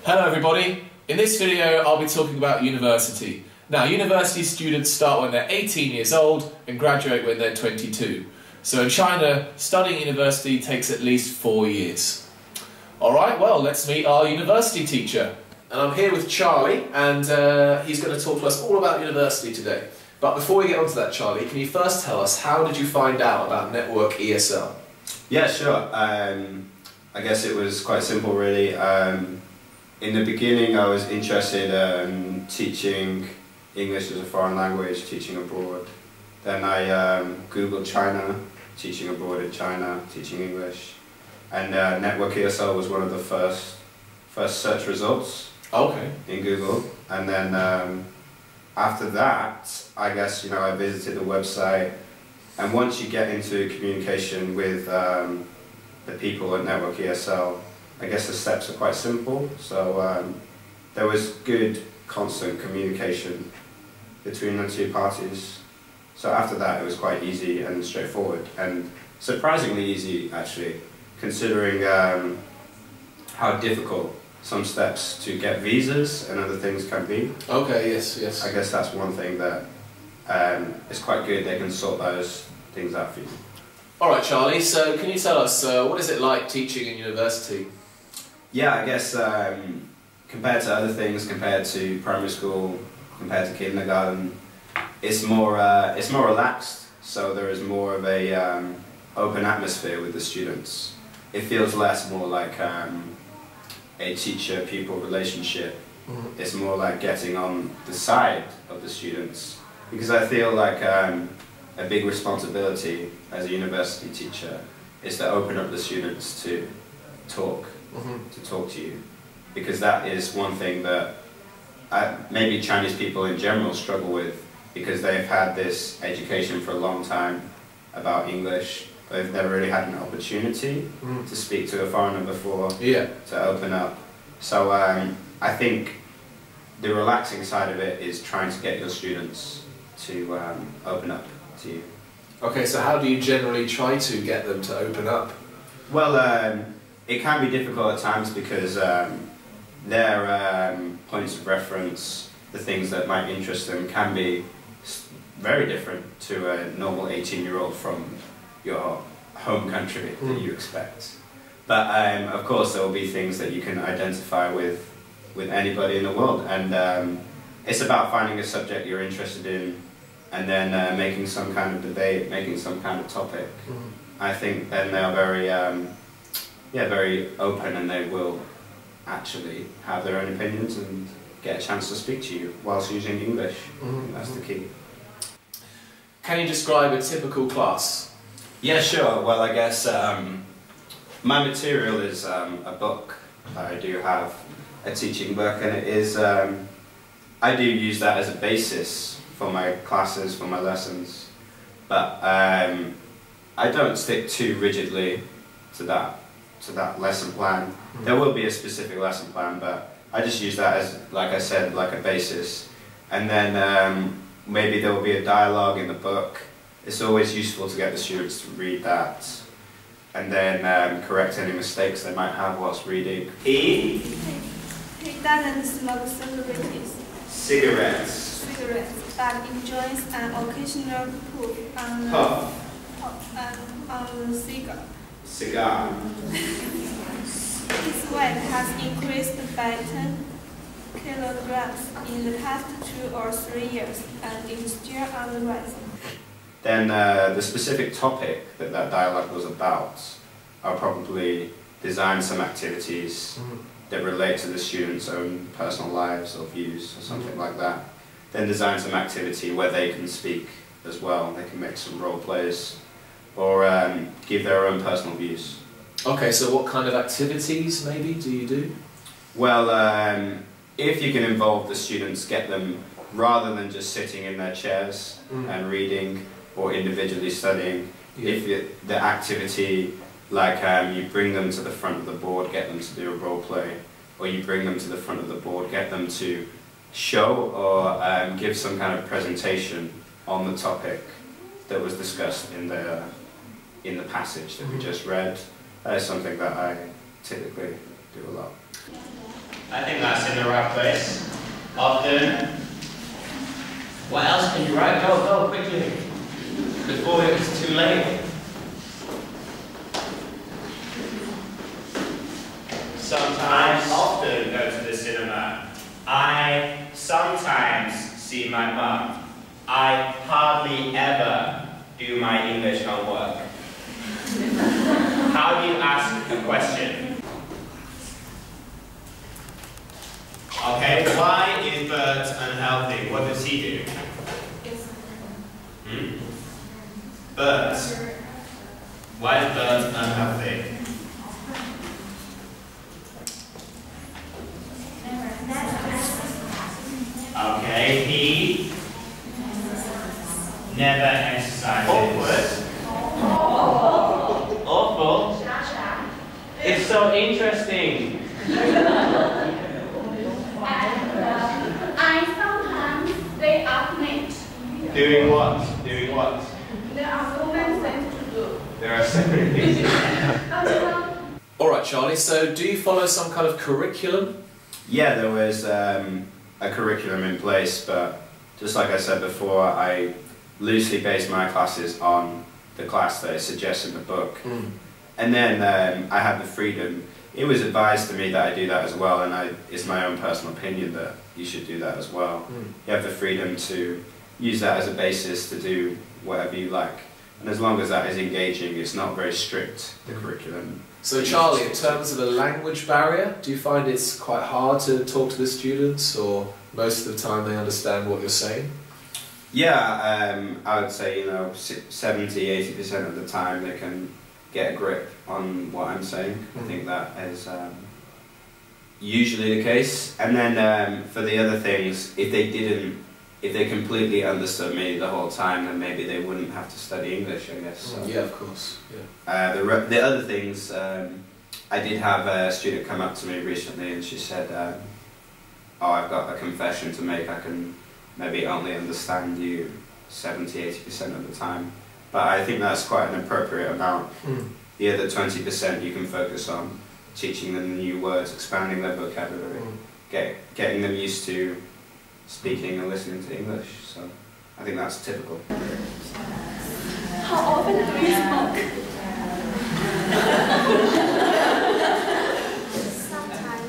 Hello everybody, in this video I'll be talking about university. Now university students start when they're 18 years old and graduate when they're 22. So in China, studying university takes at least 4 years. Alright, well let's meet our university teacher. And I'm here with Charlie and he's going to talk to us all about university today. But before we get on to that, Charlie, can you first tell us how did you find out about Network ESL? Yeah, sure. I guess it was quite simple really. In the beginning I was interested in teaching English as a foreign language, teaching abroad. Then I googled China, teaching abroad in China, teaching English. And Network ESL was one of the first search results in Google. And then after that, I guess, I visited the website. And once you get into communication with the people at Network ESL, I guess the steps are quite simple. So there was good, constant communication between the two parties. So after that, it was quite easy and straightforward, and surprisingly easy actually, considering how difficult some steps to get visas and other things can be. Okay, yes. I guess that's one thing that is quite good. They can sort those things out for you. Alright Charlie, so can you tell us, what is it like teaching in university? Yeah, I guess compared to other things, compared to primary school, compared to kindergarten, it's more relaxed. So there is more of a open atmosphere with the students. It feels more like a teacher-pupil relationship. Mm-hmm. It's more like getting on the side of the students, because I feel like a big responsibility as a university teacher is to open up the students to talk. Mm-hmm. To talk to you, because that is one thing that maybe Chinese people in general struggle with, because they've had this education for a long time about English, but they've never really had an opportunity to speak to a foreigner before, to open up. So I think the relaxing side of it is trying to get your students to open up to you. Okay, so how do you generally try to get them to open up? Well, it can be difficult at times, because their points of reference, the things that might interest them, can be very different to a normal 18-year-old from your home country that you expect. But of course there will be things that you can identify with anybody in the world, and it's about finding a subject you're interested in and then making some kind of debate, making some kind of topic. I think then they're very open, and they will actually have their own opinions and get a chance to speak to you whilst using English. That's the key. Can you describe a typical class? Yeah, sure. Well, I guess my material is a book that I do have, a teaching book, and it is, I do use that as a basis for my classes, for my lessons, but I don't stick too rigidly to that lesson plan. There will be a specific lesson plan, but I just use that as, like I said, like a basis. And then maybe there will be a dialogue in the book. It's always useful to get the students to read that, and then correct any mistakes they might have whilst reading. He doesn't smoke cigarettes. Cigarettes, but enjoys an occasional puff on a cigar. His weight has increased by 10 kilograms in the past 2 or 3 years and is still on the rise. Then the specific topic that dialogue was about, I'll probably design some activities that relate to the students' own personal lives or views or something like that. Then design some activity where they can speak as well. They can make some role plays, or give their own personal views. Okay, so what kind of activities maybe do you do? Well, if you can involve the students, get them, rather than just sitting in their chairs and reading or individually studying, if the activity, like you bring them to the front of the board, get them to do a role play, or you bring them to the front of the board, get them to show or give some kind of presentation on the topic that was discussed in the passage that we just read. That is something that I typically do a lot. I think that's in the right place. Often. What else can you write? Go, quickly. Before it's too late. Sometimes. I often go to the cinema. I sometimes see my mum. I hardly ever do my English homework. How do you ask a question? Okay, why is Bert unhealthy? What does he do? Bert. Why is Bert unhealthy? Okay, he never exercises. Awful. It's so interesting. I sometimes stay up late. Doing what? Doing what? There are so many things to do. There are so many things. Alright Charlie, so do you follow some kind of curriculum? Yeah, there was a curriculum in place, but just like I said before, I loosely based my classes on the class that I suggest in the book. And then I had the freedom. It was advised to me that I do that as well, and it's my own personal opinion that you should do that as well. You have the freedom to use that as a basis to do whatever you like. And as long as that is engaging, it's not very strict, the curriculum. So Charlie, in terms of a language barrier, do you find it's quite hard to talk to the students, or most of the time they understand what you're saying? Yeah, I would say, 70–80% of the time they can get a grip on what I'm saying. I think that is usually the case. And then for the other things, if they completely understood me the whole time, then maybe they wouldn't have to study English, I guess. So. Yeah, of course. Yeah. The other things, I did have a student come up to me recently and she said, oh, I've got a confession to make, I can maybe only understand you 70–80% of the time. But I think that's quite an appropriate amount. The other 20% you can focus on teaching them new words, expanding their vocabulary, getting them used to speaking and listening to English. So I think that's typical. How often do you smoke?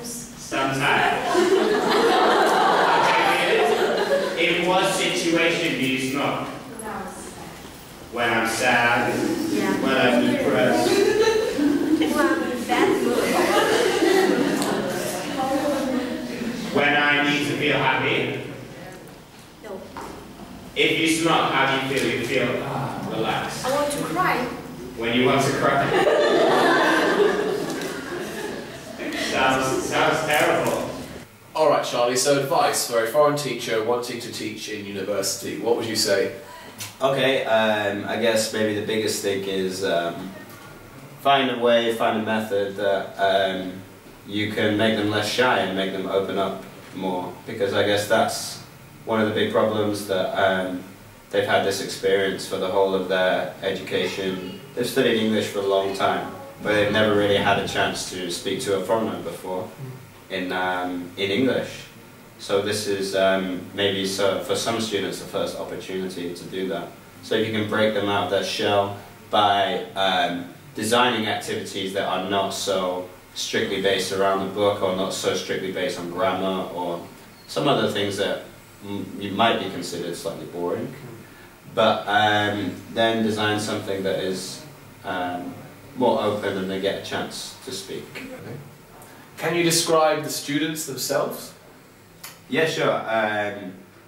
Sometimes. Okay, in what situation do you smoke? When I'm sad, when I'm depressed. When I'm in bad mood. When I need to feel happy. No. If you smoke, how do you feel? You feel relaxed. I want to cry. When you want to cry. Sounds terrible. Alright Charlie, so advice for a foreign teacher wanting to teach in university, what would you say? Okay, I guess maybe the biggest thing is find a method that you can make them less shy and make them open up more, because I guess that's one of the big problems, that they've had this experience for the whole of their education. They've studied English for a long time, but they've never really had a chance to speak to a foreigner before in English. So this is maybe for some students the first opportunity to do that. So if you can break them out of their shell by designing activities that are not so strictly based around the book, or not so strictly based on grammar, or some other things that you might be considered slightly boring, but then design something that is more open and they get a chance to speak. Okay. Can you describe the students themselves? Yeah, sure.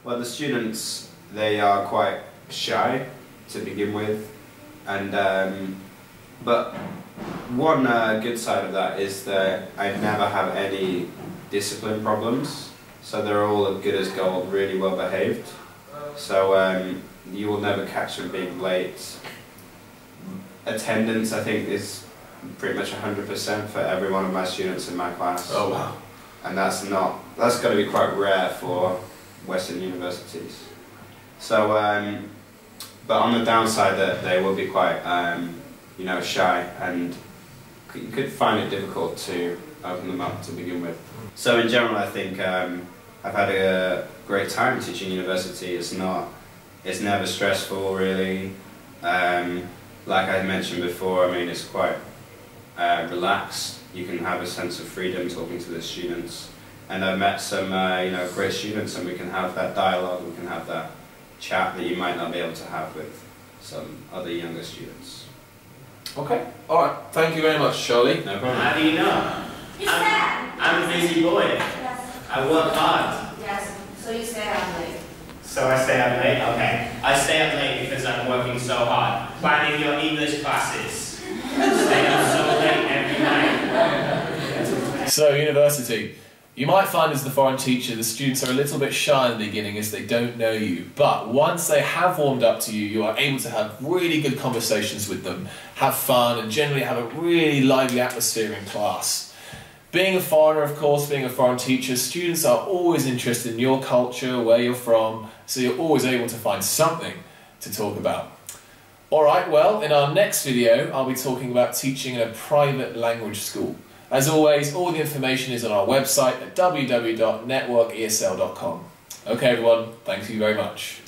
Well, the students, they are quite shy to begin with, and but one good side of that is that I never have any discipline problems, so they're all as good as gold, really well behaved. So you will never catch them being late. Attendance, I think, is pretty much 100% for every one of my students in my class. Oh wow. And that's got to be quite rare for Western universities. So, but on the downside, that they will be quite, shy, and you could find it difficult to open them up to begin with. So in general, I think I've had a great time teaching university. It's never stressful really. Like I mentioned before, I mean, it's quite relaxed. You can have a sense of freedom talking to the students. And I've met some great students, and we can have that dialogue, we can have that chat that you might not be able to have with some other younger students. Okay, alright, thank you very much, Charlie. No problem. How do you know? I'm a busy boy. Yes. I work hard. Yes. So you say I'm late. So I stay up late? Okay. I stay up late because I'm working so hard. Planning your English classes. Stay up so late every night. So, university. You might find as the foreign teacher, the students are a little bit shy in the beginning as they don't know you, but once they have warmed up to you, you are able to have really good conversations with them, have fun, and generally have a really lively atmosphere in class. Being a foreigner, of course, being a foreign teacher, students are always interested in your culture, where you're from, so you're always able to find something to talk about. Alright, well, in our next video, I'll be talking about teaching in a private language school. As always, all the information is on our website at www.networkesl.com. Okay everyone, thank you very much.